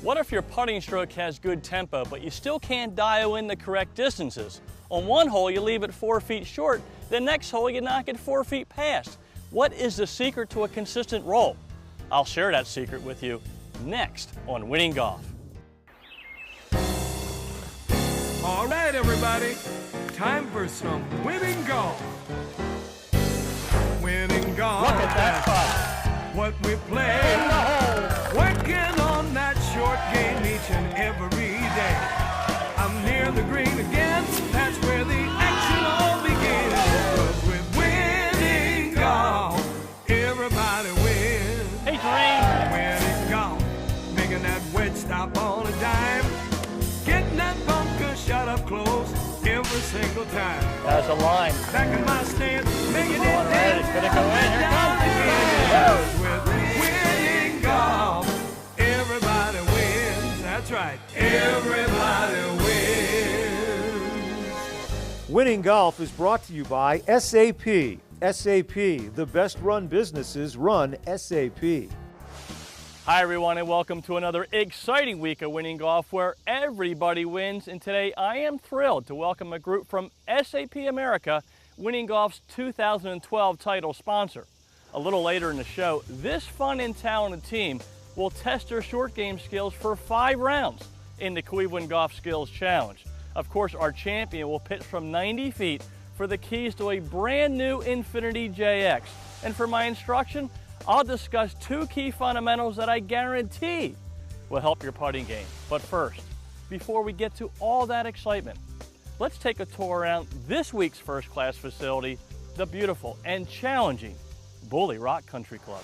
What if your putting stroke has good tempo, but you still can't dial in the correct distances? On one hole, you leave it 4 feet short, the next hole, you knock it 4 feet past. What is the secret to a consistent roll? I'll share that secret with you next on Winning Golf. All right, everybody, time for some winning golf. Winning golf. Look at that putt. What we play. In the hole. Working on that short game each and every day. I'm near the green again. That's where the action all begins. 'Cause with winning golf, everybody wins. Hey, Terrain. Winning golf, making that wedge stop on a dime. Getting that bunker shot up close every single time. That's a line. Back in my stance, making it All right, it's gonna go in. Here it comes. with winning golf, everybody wins. That's right, everybody wins. Winning Golf is brought to you by SAP. SAP, the best run businesses run SAP. Hi everyone, and welcome to another exciting week of Winning Golf where everybody wins. And today I am thrilled to welcome a group from SAP America, Winning Golf's 2012 title sponsor. A little later in the show, this fun and talented team will test their short game skills for 5 rounds in the Cleveland Golf Skills Challenge. Of course, our champion will pitch from 90 feet for the keys to a brand new Infiniti JX. And for my instruction, I'll discuss 2 key fundamentals that I guarantee will help your putting game. But first, before we get to all that excitement, let's take a tour around this week's first-class facility, the beautiful and challenging Bulle Rock Country Club.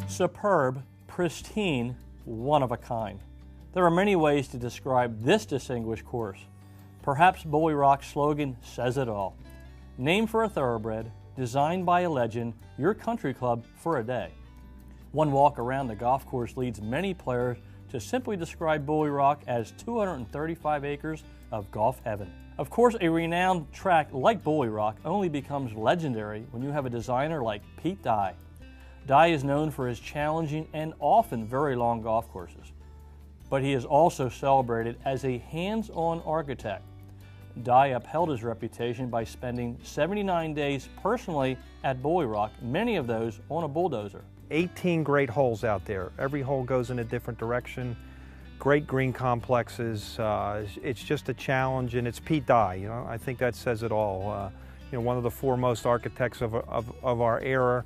Superb, pristine, one of a kind. There are many ways to describe this distinguished course. Perhaps Bulle Rock's slogan says it all. Named for a thoroughbred, designed by a legend, your country club for a day. One walk around the golf course leads many players to simply describe Bulle Rock as 235 acres of golf heaven. Of course, a renowned track like Bulle Rock only becomes legendary when you have a designer like Pete Dye. Dye is known for his challenging and often very long golf courses, but he is also celebrated as a hands-on architect. Dye upheld his reputation by spending 79 days personally at Bulle Rock, many of those on a bulldozer. 18 great holes out there. Every hole goes in a different direction. Great green complexes. It's just a challenge, and it's Pete Dye. You know, I think that says it all. You know, one of the foremost architects of our era.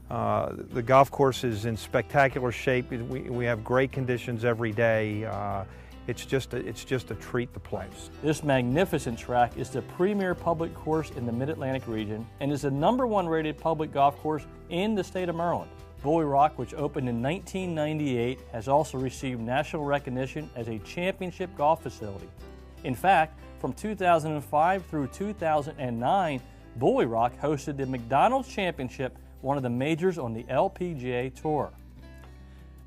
The golf course is in spectacular shape. We have great conditions every day. It's just a treat to play. This magnificent track is the premier public course in the Mid-Atlantic region and is the #1 rated public golf course in the state of Maryland. Bulle Rock, which opened in 1998, has also received national recognition as a championship golf facility. In fact, from 2005 through 2009, Bulle Rock hosted the McDonald's Championship, one of the majors on the LPGA Tour.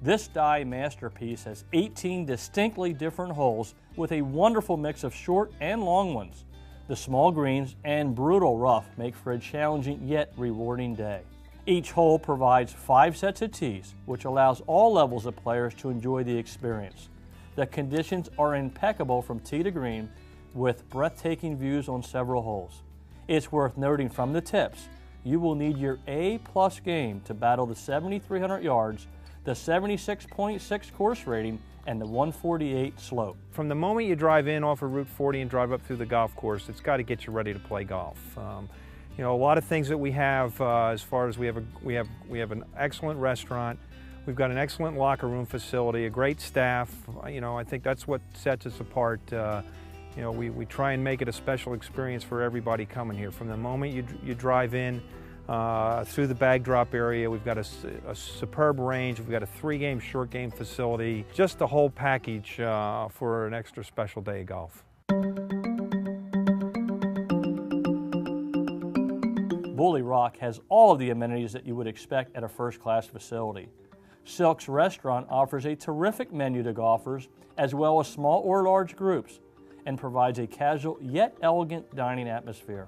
This Dye masterpiece has 18 distinctly different holes with a wonderful mix of short and long ones. The small greens and brutal rough make for a challenging yet rewarding day. Each hole provides 5 sets of tees, which allows all levels of players to enjoy the experience. The conditions are impeccable from tee to green, with breathtaking views on several holes. It's worth noting from the tips, you will need your A+ game to battle the 7,300 yards, the 76.6 course rating, and the 148 slope. From the moment you drive in off of Route 40 and drive up through the golf course, it's got to get you ready to play golf. You know, a lot of things that we have as far as we have an excellent restaurant, we've got an excellent locker room facility, a great staff. You know, I think that's what sets us apart. You know, we try and make it a special experience for everybody coming here. From the moment you drive in through the bag drop area, we've got a superb range. We've got a 3-game short game facility. Just the whole package for an extra special day of golf. Bulle Rock has all of the amenities that you would expect at a first-class facility. Silk's restaurant offers a terrific menu to golfers, as well as small or large groups, and provides a casual yet elegant dining atmosphere.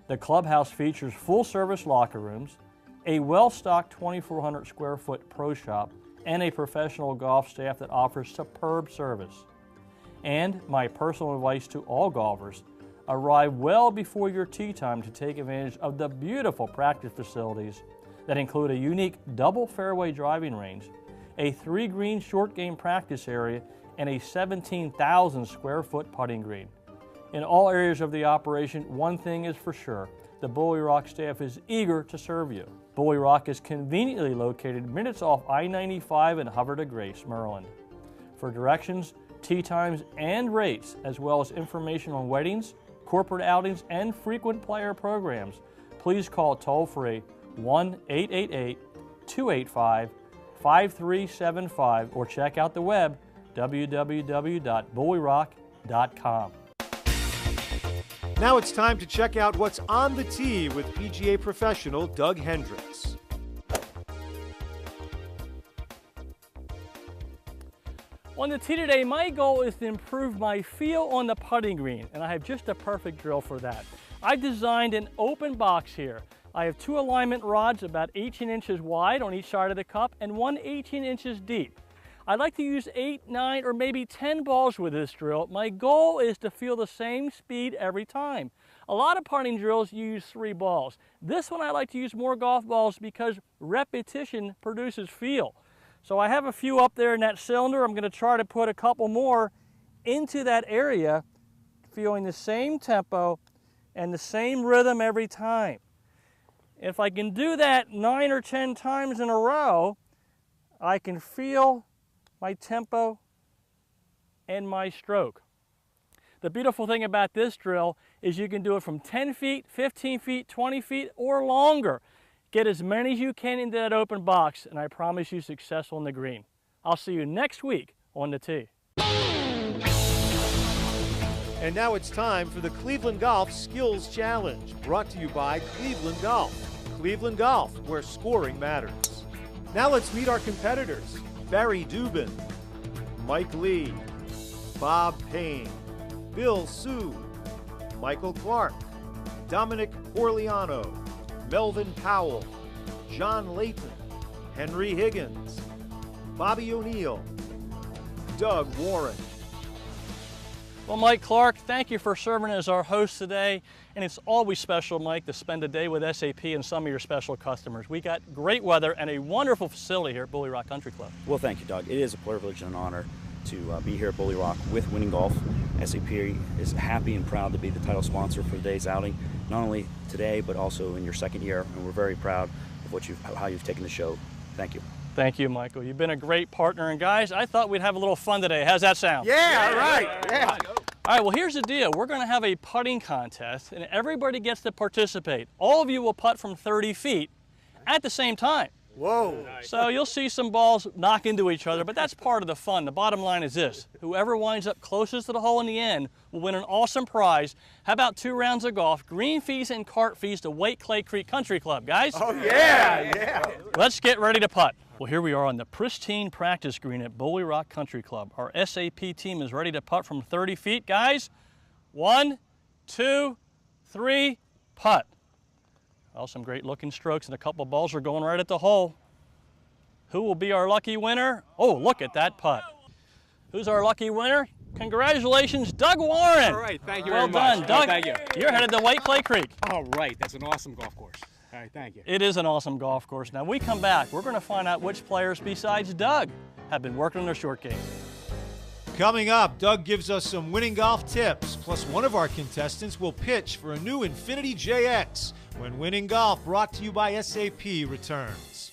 The clubhouse features full-service locker rooms, a well-stocked 2,400 square foot pro shop, and a professional golf staff that offers superb service. And my personal advice to all golfers, arrive well before your tee time to take advantage of the beautiful practice facilities that include a unique double fairway driving range, a 3-green short game practice area, and a 17,000 square foot putting green. In all areas of the operation, one thing is for sure, the Bulle Rock staff is eager to serve you. Bulle Rock is conveniently located minutes off I-95 in Havre de Grace, Maryland. For directions, tee times, and rates, as well as information on weddings, corporate outings, and frequent player programs, please call toll-free 1-888-285-5375 or check out the web www.bullerock.com. Now it's time to check out what's on the tee with PGA professional Doug Hendricks. On the tee today, my goal is to improve my feel on the putting green, and I have just a perfect drill for that. I designed an open box here. I have 2 alignment rods about 18 inches wide on each side of the cup and one 18 inches deep. I'd like to use 8, 9, or maybe 10 balls with this drill. My goal is to feel the same speed every time. A lot of putting drills use 3 balls. This one I like to use more golf balls because repetition produces feel. So I have a few up there in that cylinder. I'm going to try to put a couple more into that area, feeling the same tempo and the same rhythm every time. If I can do that 9 or 10 times in a row, I can feel my tempo and my stroke. The beautiful thing about this drill is you can do it from 10 feet, 15 feet, 20 feet, or longer. Get as many as you can into that open box, and I promise you success on the green. I'll see you next week on the tee. And now it's time for the Cleveland Golf Skills Challenge, brought to you by Cleveland Golf. Cleveland Golf, where scoring matters. Now let's meet our competitors. Barry Dubin, Mike Lee, Bob Payne, Bill Sue, Michael Clark, Dominic Orleano, Melvin Powell, John Layton, Henry Higgins, Bobby O'Neill, Doug Warren. Well, Mike Clark, thank you for serving as our host today. And it's always special, Mike, to spend a day with SAP and some of your special customers. We got great weather and a wonderful facility here at Bulle Rock Country Club. Well, thank you, Doug. It is a privilege and an honor to be here at Bulle Rock with Winning Golf. SAP is happy and proud to be the title sponsor for today's outing, not only today, but also in your second year. And we're very proud of how you've taken the show. Thank you. Thank you, Michael. You've been a great partner. And guys, I thought we'd have a little fun today. How's that sound? Yeah, right. Yeah. All right, well, here's the deal. We're going to have a putting contest, and everybody gets to participate. All of you will putt from 30 feet at the same time. Whoa. So you'll see some balls knock into each other, but that's part of the fun. The bottom line is this. Whoever winds up closest to the hole in the end will win an awesome prize. How about 2 rounds of golf, green fees and cart fees to White Clay Creek Country Club, guys? Oh, yeah. Let's get ready to putt. Well, here we are on the pristine practice green at Bulle Rock Country Club. Our SAP team is ready to putt from 30 feet. Guys, 1, 2, 3, putt. Well, some great looking strokes and a couple of balls are going right at the hole. Who will be our lucky winner? Oh, look at that putt. Who's our lucky winner? Congratulations, Doug Warren. All right, thank you well very much. Well done, Doug. Thank you. You're headed to White Clay Creek. All right, that's an awesome golf course. All right, thank you. It is an awesome golf course. Now, we come back, we're going to find out which players besides Doug have been working on their short game. Coming up, Doug gives us some winning golf tips, plus one of our contestants will pitch for a new Infiniti JX when Winning Golf, brought to you by SAP, returns.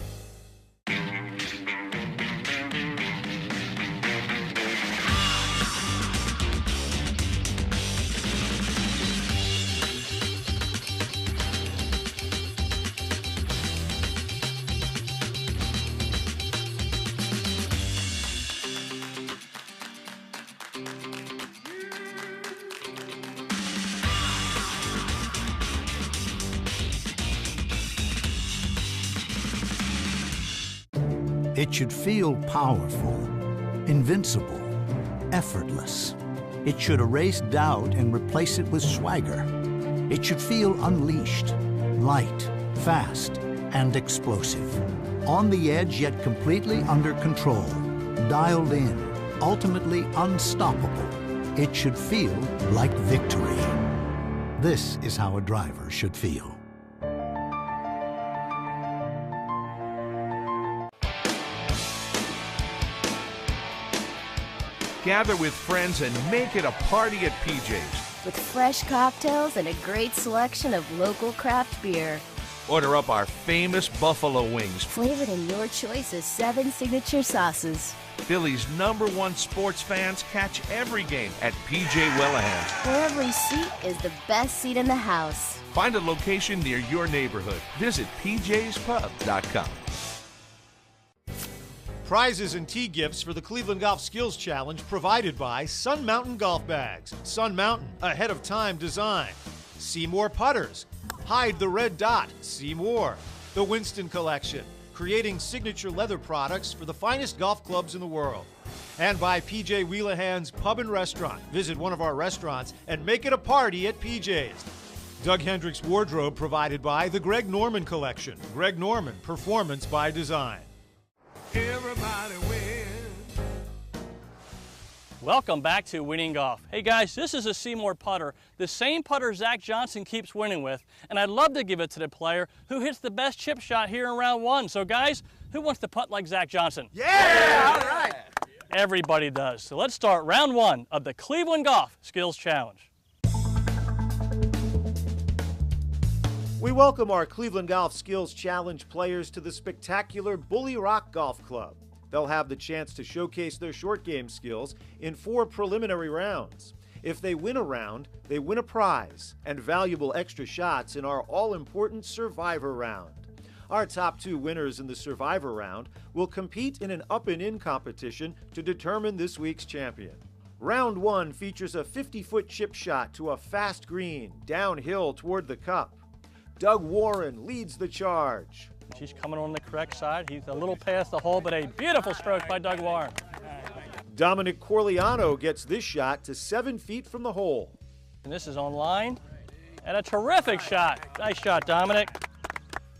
It should feel powerful, invincible, effortless. It should erase doubt and replace it with swagger. It should feel unleashed, light, fast, and explosive. On the edge, yet completely under control. Dialed in, ultimately unstoppable. It should feel like victory. This is how a driver should feel. Gather with friends and make it a party at PJ's. With fresh cocktails and a great selection of local craft beer. Order up our famous buffalo wings. Flavored in your choice of 7 signature sauces. Philly's #1 sports fans catch every game at PJ Wellahans. Where every seat is the best seat in the house. Find a location near your neighborhood. Visit pjspub.com. Prizes and tee gifts for the Cleveland Golf Skills Challenge provided by Sun Mountain Golf Bags. Sun Mountain, ahead of time design. Seymour Putters, hide the red dot, see more. The Winston Collection, creating signature leather products for the finest golf clubs in the world. And by PJ Wheelahan's Pub and Restaurant. Visit one of our restaurants and make it a party at PJ's. Doug Hendricks Wardrobe provided by the Greg Norman Collection. Greg Norman, performance by design. Everybody wins. Welcome back to Winning Golf. Hey guys, this is a Seymour putter, the same putter Zach Johnson keeps winning with, and I'd love to give it to the player who hits the best chip shot here in round 1. So guys, who wants to putt like Zach Johnson? Yeah! All right! Everybody does. So let's start round 1 of the Cleveland Golf Skills Challenge. We welcome our Cleveland Golf Skills Challenge players to the spectacular Bulle Rock Golf Club. They'll have the chance to showcase their short game skills in 4 preliminary rounds. If they win a round, they win a prize and valuable extra shots in our all-important Survivor round. Our top 2 winners in the Survivor round will compete in an up-and-in competition to determine this week's champion. Round 1 features a 50-foot chip shot to a fast green, downhill toward the cup. Doug Warren leads the charge. He's coming on the correct side. He's a little past the hole, but a beautiful stroke by Doug Warren. Dominic Corleano gets this shot to 7 feet from the hole. And this is on line, and a terrific shot. Nice shot, Dominic.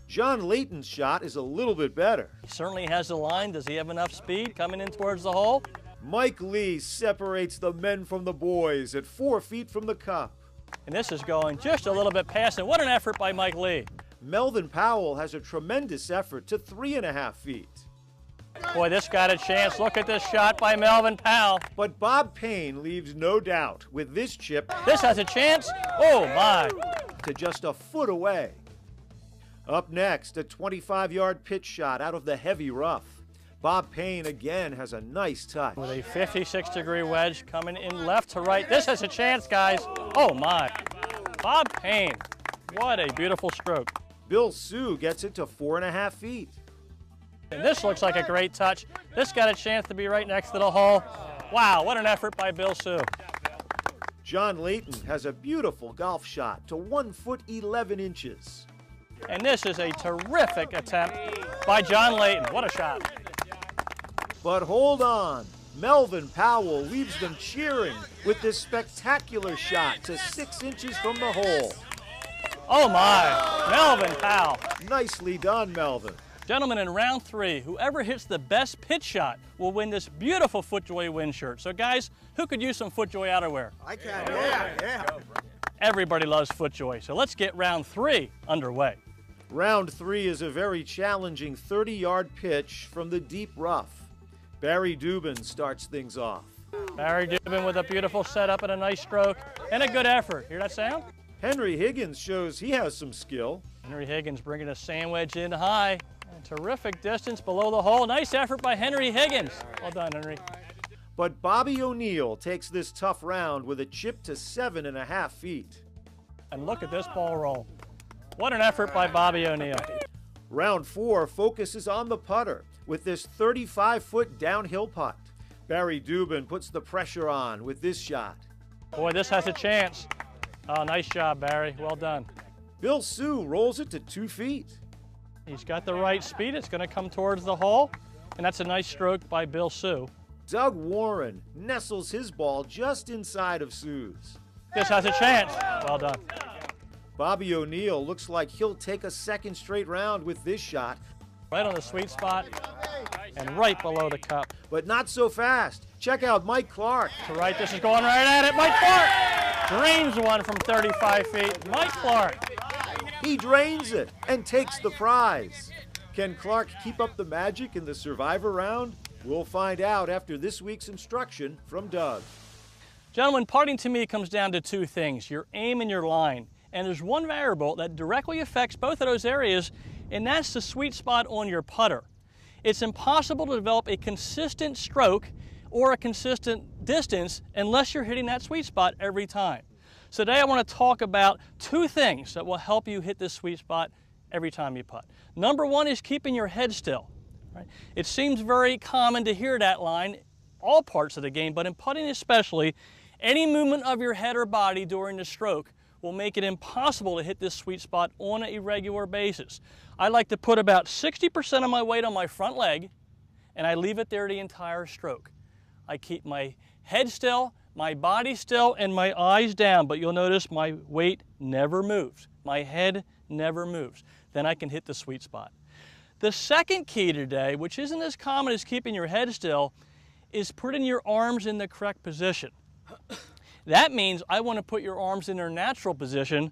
John Layton's shot is a little bit better. He certainly has the line. Does he have enough speed coming in towards the hole? Mike Lee separates the men from the boys at 4 feet from the cup. And this is going just a little bit past it. What an effort by Mike Lee. Melvin Powell has a tremendous effort to 3.5 feet. Boy, this got a chance. Look at this shot by Melvin Powell. But Bob Payne leaves no doubt with this chip. This has a chance. Oh, my. To just a foot away. Up next, a 25-yard pitch shot out of the heavy rough. Bob Payne again has a nice touch. With a 56-degree wedge coming in left to right. This has a chance, guys. Oh, my. Bob Payne. What a beautiful stroke. Bill Sue gets it to 4.5 feet. And this looks like a great touch. This got a chance to be right next to the hole. Wow, what an effort by Bill Sue. John Layton has a beautiful golf shot to 1 foot 11 inches. And this is a terrific attempt by John Layton. What a shot. But hold on. Melvin Powell leaves them cheering with this spectacular shot to 6 inches from the hole. Oh my, Melvin Powell. Nicely done, Melvin. Gentlemen, in round 3, whoever hits the best pitch shot will win this beautiful FootJoy wind shirt. So guys, who could use some FootJoy outerwear? I can, yeah. Everybody loves FootJoy, so let's get round 3 underway. Round 3 is a very challenging 30-yard pitch from the deep rough. Barry Dubin starts things off. Barry Dubin with a beautiful setup and a nice stroke and a good effort. Hear that sound? Henry Higgins shows he has some skill. Henry Higgins bringing a sand wedge in high. A terrific distance below the hole. Nice effort by Henry Higgins. Well done, Henry. But Bobby O'Neill takes this tough round with a chip to 7.5 feet. And look at this ball roll. What an effort by Bobby O'Neill. Round 4 focuses on the putter with this 35-foot downhill putt. Barry Dubin puts the pressure on with this shot. Boy, this has a chance. Oh, nice job, Barry. Well done. Bill Sue rolls it to 2 feet. He's got the right speed. It's going to come towards the hole, and that's a nice stroke by Bill Sue. Doug Warren nestles his ball just inside of Sue's. This has a chance. Well done. Bobby O'Neill looks like he'll take a second straight round with this shot. Right on the sweet spot and right below the cup. But not so fast. Check out Mike Clark. To right, this is going right at it. Mike Clark drains one from 35 feet. Mike Clark. He drains it and takes the prize. Can Clark keep up the magic in the Survivor round? We'll find out after this week's instruction from Doug. Gentlemen, putting to me comes down to two things, your aim and your line. And there's one variable that directly affects both of those areas, and that's the sweet spot on your putter. It's impossible to develop a consistent stroke or a consistent distance unless you're hitting that sweet spot every time. So today I want to talk about two things that will help you hit this sweet spot every time you putt. Number one is keeping your head still. Right? It seems very common to hear that line all parts of the game, but in putting especially, any movement of your head or body during the stroke will make it impossible to hit this sweet spot on a regular basis. I like to put about 60% of my weight on my front leg, and I leave it there the entire stroke. I keep my head still, my body still, and my eyes down, but you'll notice my weight never moves. My head never moves. Then I can hit the sweet spot. The second key today, which isn't as common as keeping your head still, is putting your arms in the correct position. That means I want to put your arms in their natural position,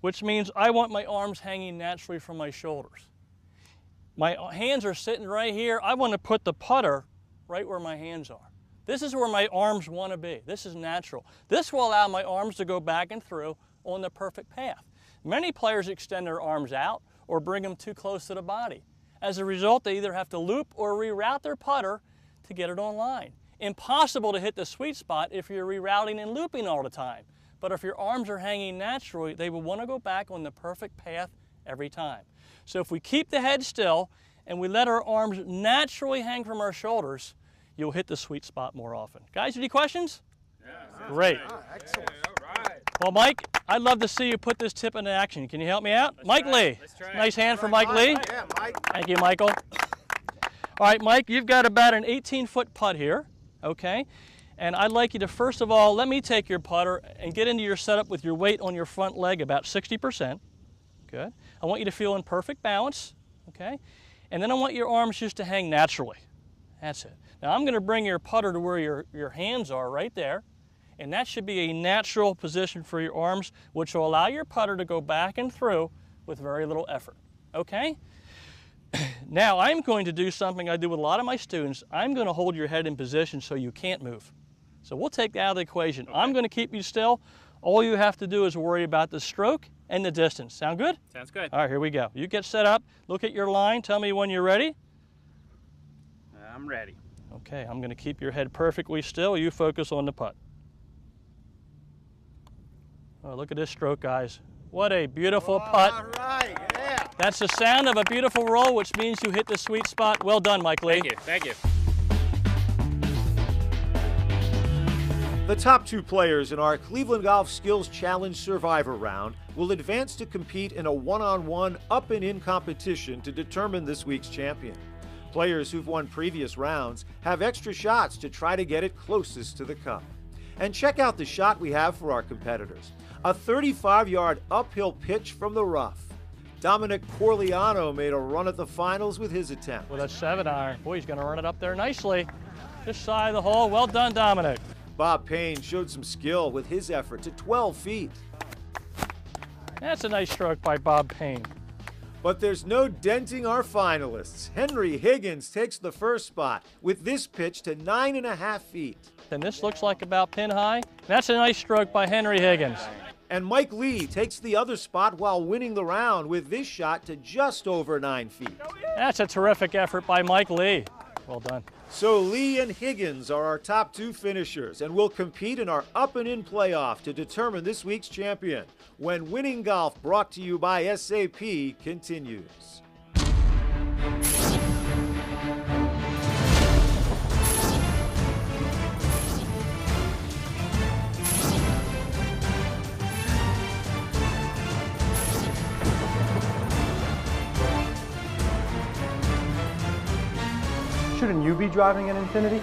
which means I want my arms hanging naturally from my shoulders. My hands are sitting right here. I want to put the putter right where my hands are. This is where my arms want to be. This is natural. This will allow my arms to go back and through on the perfect path. Many players extend their arms out or bring them too close to the body. As a result, they either have to loop or reroute their putter to get it on line. Impossible to hit the sweet spot if you're rerouting and looping all the time. But if your arms are hanging naturally, they will want to go back on the perfect path every time. So if we keep the head still and we let our arms naturally hang from our shoulders, you'll hit the sweet spot more often. Guys, any questions? Yeah. Great. Excellent. Well, Mike, I'd love to see you put this tip into action. Can you help me out? Mike Lee. Nice hand for Mike Lee. Yeah, Mike. Thank you, Michael. All right, Mike, you've got about an 18-foot putt here, okay? And I'd like you to, first of all, let me take your putter and get into your setup with your weight on your front leg about 60%. Good. I want you to feel in perfect balance, okay? And then I want your arms just to hang naturally. That's it. Now I'm going to bring your putter to where your hands are right there, and that should be a natural position for your arms, which will allow your putter to go back and through with very little effort, okay? Now I'm going to do something I do with a lot of my students. I'm going to hold your head in position so you can't move. So we'll take that out of the equation. Okay. I'm going to keep you still. All you have to do is worry about the stroke and the distance. Sound good? Sounds good. All right, here we go. You get set up. Look at your line. Tell me when you're ready. I'm ready. Okay, I'm going to keep your head perfectly still. You focus on the putt. Oh, look at this stroke, guys. What a beautiful putt. All right, yeah. That's the sound of a beautiful roll, which means you hit the sweet spot. Well done, Mike Lee. Thank you. Thank you. The top two players in our Cleveland Golf Skills Challenge Survivor round will advance to compete in a one-on-one up and in competition to determine this week's champion. Players who've won previous rounds have extra shots to try to get it closest to the cup. And check out the shot we have for our competitors. A 35-yard uphill pitch from the rough. Dominic Corleano made a run at the finals with his attempt. With a 7-iron. Boy, he's going to run it up there nicely. Just side of the hole. Well done, Dominic. Bob Payne showed some skill with his effort to 12 feet. That's a nice stroke by Bob Payne. But there's no denting our finalists. Henry Higgins takes the first spot with this pitch to 9.5 feet. And this looks like about pin high. That's a nice stroke by Henry Higgins. And Mike Lee takes the other spot while winning the round with this shot to just over 9 feet. That's a terrific effort by Mike Lee. Well done. So Lee and Higgins are our top two finishers and will compete in our up and in playoff to determine this week's champion when Winning Golf, brought to you by SAP, continues. Shouldn't you be driving an Infiniti?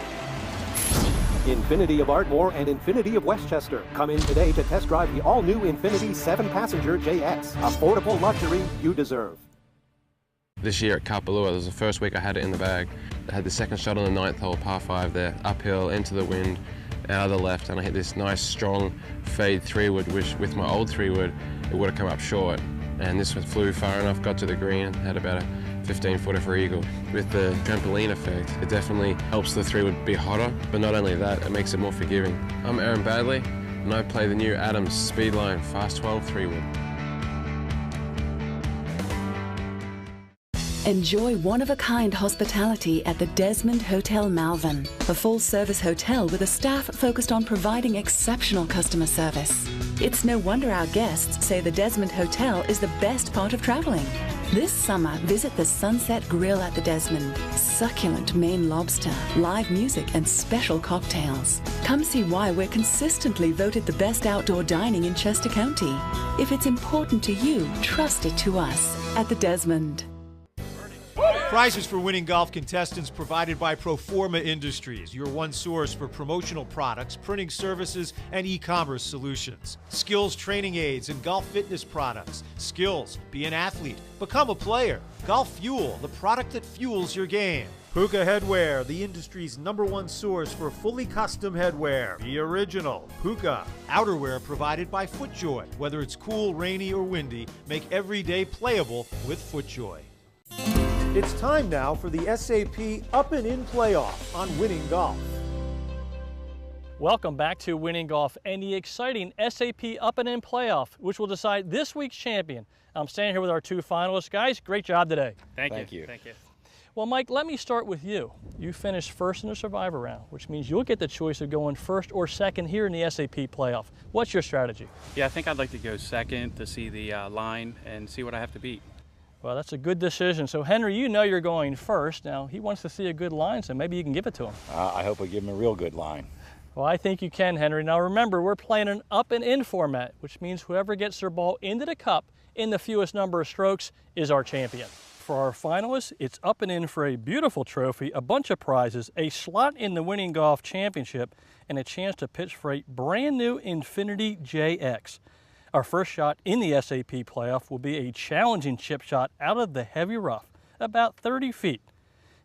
Infiniti of Ardmore and Infiniti of Westchester. Come in today to test drive the all-new Infiniti 7-passenger JX. Affordable luxury you deserve. This year at Bulle, it was the first week I had it in the bag. I had the second shot on the 9th hole, par 5 there, uphill, into the wind, out of the left, and I hit this nice, strong fade 3-wood, which with my old 3-wood, it would have come up short. And this one flew far enough, got to the green, had about a 15-footer for eagle. With the trampoline effect, it definitely helps the 3-wood be hotter, but not only that, it makes it more forgiving. I'm Aaron Badley, and I play the new Adams Speedline Fast 12 3-wood. Enjoy one-of-a-kind hospitality at the Desmond Hotel Malvern, a full-service hotel with a staff focused on providing exceptional customer service. It's no wonder our guests say the Desmond Hotel is the best part of traveling. This summer, visit the Sunset Grill at the Desmond. Succulent Maine lobster, live music, and special cocktails. Come see why we're consistently voted the best outdoor dining in Chester County. If it's important to you, trust it to us at the Desmond. Prizes for winning golf contestants provided by Proforma Industries, your one source for promotional products, printing services, and e-commerce solutions. Skills training aids and golf fitness products. Skills, be an athlete, become a player. Golf Fuel, the product that fuels your game. Puka Headwear, the industry's #1 source for fully custom headwear. The original Puka. Outerwear provided by FootJoy. Whether it's cool, rainy, or windy, make every day playable with FootJoy. It's time now for the SAP Up and In Playoff on Winning Golf. Welcome back to Winning Golf and the exciting SAP Up and In Playoff, which will decide this week's champion. I'm standing here with our 2 finalists. Guys, great job today. Thank you. Thank you. Well, Mike, let me start with you. You finished first in the Survivor round, which means you'll get the choice of going first or second here in the SAP Playoff. What's your strategy? Yeah, I think I'd like to go second to see the line and see what I have to beat. Well, that's a good decision. So, Henry, you know you're going first. Now, he wants to see a good line, so maybe you can give it to him. I hope I give him a real good line. Well, I think you can, Henry. Now, remember, we're playing an up and in format, which means whoever gets their ball into the cup in the fewest number of strokes is our champion. For our finalists, it's up and in for a beautiful trophy, a bunch of prizes, a slot in the Winning Golf Championship, and a chance to pitch for a brand new Infiniti JX. Our first shot in the SAP Playoff will be a challenging chip shot out of the heavy rough, about 30 feet.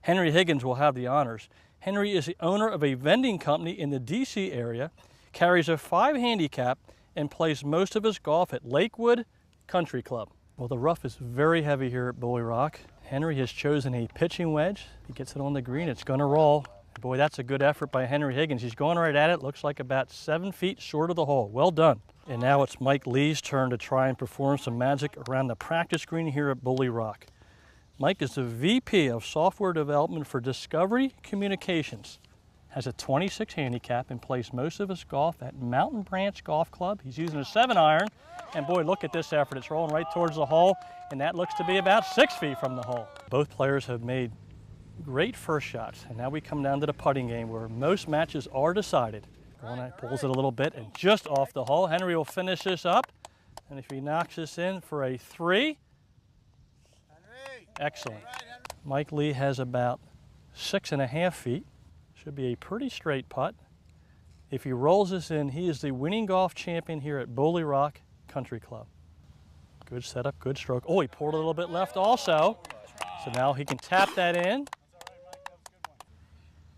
Henry Higgins will have the honors. Henry is the owner of a vending company in the DC area, carries a 5 handicap, and plays most of his golf at Lakewood Country Club. Well, the rough is very heavy here at Bulle Rock. Henry has chosen a pitching wedge. He gets it on the green, it's gonna roll. Boy, that's a good effort by Henry Higgins. He's going right at it, looks like about 7 feet short of the hole. Well done. And now it's Mike Lee's turn to try and perform some magic around the practice green here at Bulle Rock. Mike is the VP of Software Development for Discovery Communications. Has a 26 handicap and plays most of his golf at Mountain Branch Golf Club. He's using a 7-iron, and boy, look at this effort. It's rolling right towards the hole, and that looks to be about 6 feet from the hole. Both players have made great first shots, and now we come down to the putting game where most matches are decided. One pulls it a little bit and just off the hole. Henry will finish this up, and if he knocks this in for a 3, excellent. Mike Lee has about 6.5 feet. Should be a pretty straight putt. If he rolls this in, he is the winning golf champion here at Bulle Rock Country Club. Good setup, good stroke. Oh, he pulled a little bit left also. So now he can tap that in.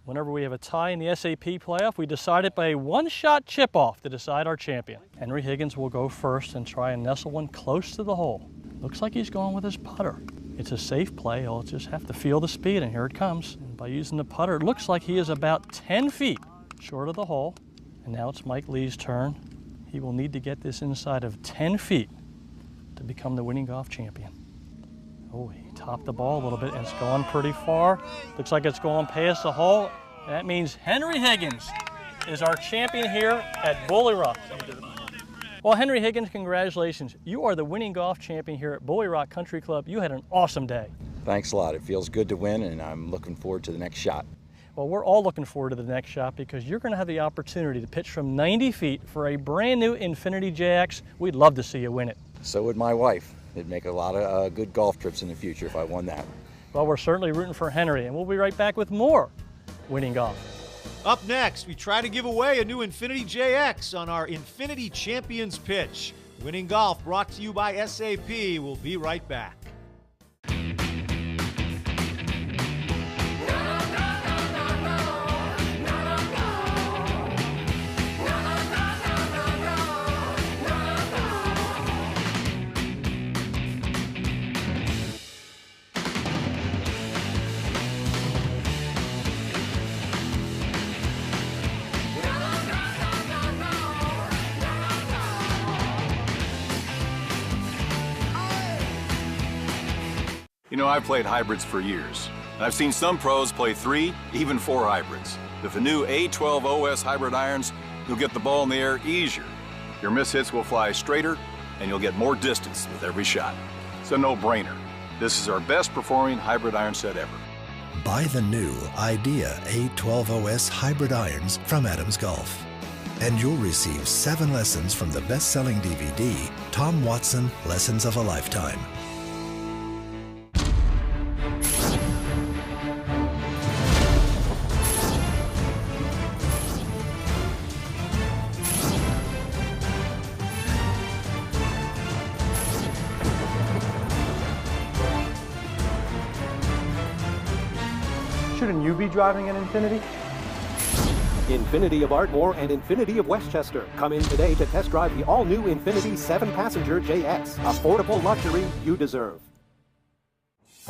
Whenever we have a tie in the SAP Playoff, we decide it by a 1-shot chip-off to decide our champion. Henry Higgins will go first and try and nestle one close to the hole. Looks like he's going with his putter. It's a safe play. He'll just have to feel the speed, and here it comes. And by using the putter, it looks like he is about 10 feet short of the hole. And now it's Mike Lee's turn. He will need to get this inside of 10 feet to become the winning golf champion. Oh, he topped the ball a little bit, and it's going pretty far. Looks like it's going past the hole. That means Henry Higgins is our champion here at Bulle Rock. Well, Henry Higgins, congratulations. You are the winning golf champion here at Bulle Rock Country Club. You had an awesome day. Thanks a lot. It feels good to win, and I'm looking forward to the next shot. Well, we're all looking forward to the next shot because you're going to have the opportunity to pitch from 90 feet for a brand new Infiniti JX. We'd love to see you win it. So would my wife. It'd make a lot of good golf trips in the future if I won that. Well, we're certainly rooting for Henry, and we'll be right back with more Winning Golf. Up next, we try to give away a new Infiniti JX on our Infiniti Champions Pitch. Winning Golf brought to you by SAP. We'll be right back. You know, I've played hybrids for years, and I've seen some pros play 3, even 4 hybrids. With the new A12 OS hybrid irons, you'll get the ball in the air easier. Your mishits will fly straighter, and you'll get more distance with every shot. It's a no-brainer. This is our best performing hybrid iron set ever. Buy the new Idea A12 OS hybrid irons from Adams Golf, and you'll receive 7 lessons from the best-selling DVD, Tom Watson, Lessons of a Lifetime. Shouldn't you be driving an Infiniti? Infiniti of Ardmore and Infiniti of Westchester. Come in today to test drive the all-new Infiniti 7-passenger JX. Affordable luxury you deserve.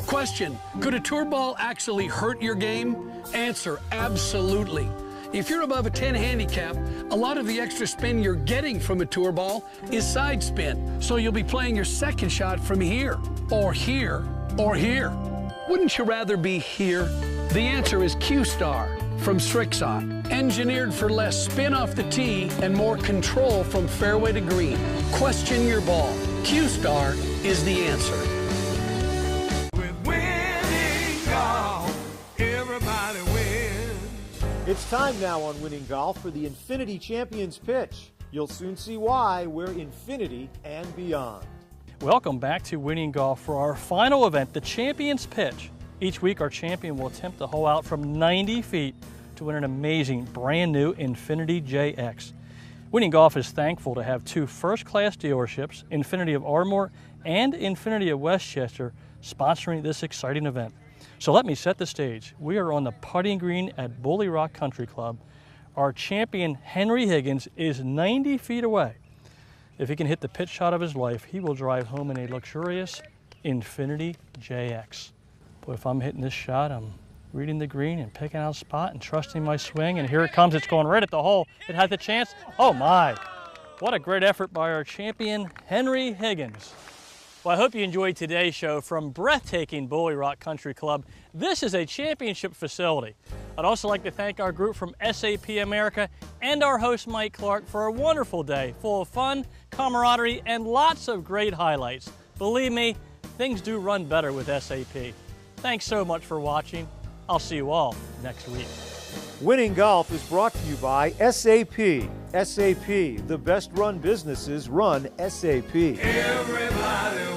Question: could a tour ball actually hurt your game? Answer: absolutely. If you're above a 10 handicap, a lot of the extra spin you're getting from a tour ball is side spin. So you'll be playing your second shot from here, or here, or here. Wouldn't you rather be here? The answer is Q-Star from Strixon, engineered for less spin off the tee and more control from fairway to green. Question your ball. Q-Star is the answer. With Winning Golf, everybody wins. It's time now on Winning Golf for the Infiniti Champions Pitch. You'll soon see why we're Infiniti and beyond. Welcome back to Winning Golf for our final event, the Champions Pitch. Each week, our champion will attempt to hole out from 90 feet to win an amazing brand new Infiniti JX. Winning Golf is thankful to have 2 first-class dealerships, Infiniti of Ardmore and Infiniti of Westchester, sponsoring this exciting event. So let me set the stage. We are on the putting green at Bulle Rock Country Club. Our champion, Henry Higgins, is 90 feet away. If he can hit the pitch shot of his life, he will drive home in a luxurious Infiniti JX. Boy, if I'm hitting this shot, I'm reading the green and picking out a spot and trusting my swing, and here it comes. It's going right at the hole. It has a chance. Oh my, what a great effort by our champion, Henry Higgins. Well, I hope you enjoyed today's show from breathtaking Bulle Rock Country Club. This is a championship facility. I'd also like to thank our group from SAP America and our host, Mike Clark, for a wonderful day full of fun, camaraderie, and lots of great highlights. Believe me, things do run better with SAP. Thanks so much for watching. I'll see you all next week. Winning Golf is brought to you by SAP. SAP, the best run businesses run SAP. Everybody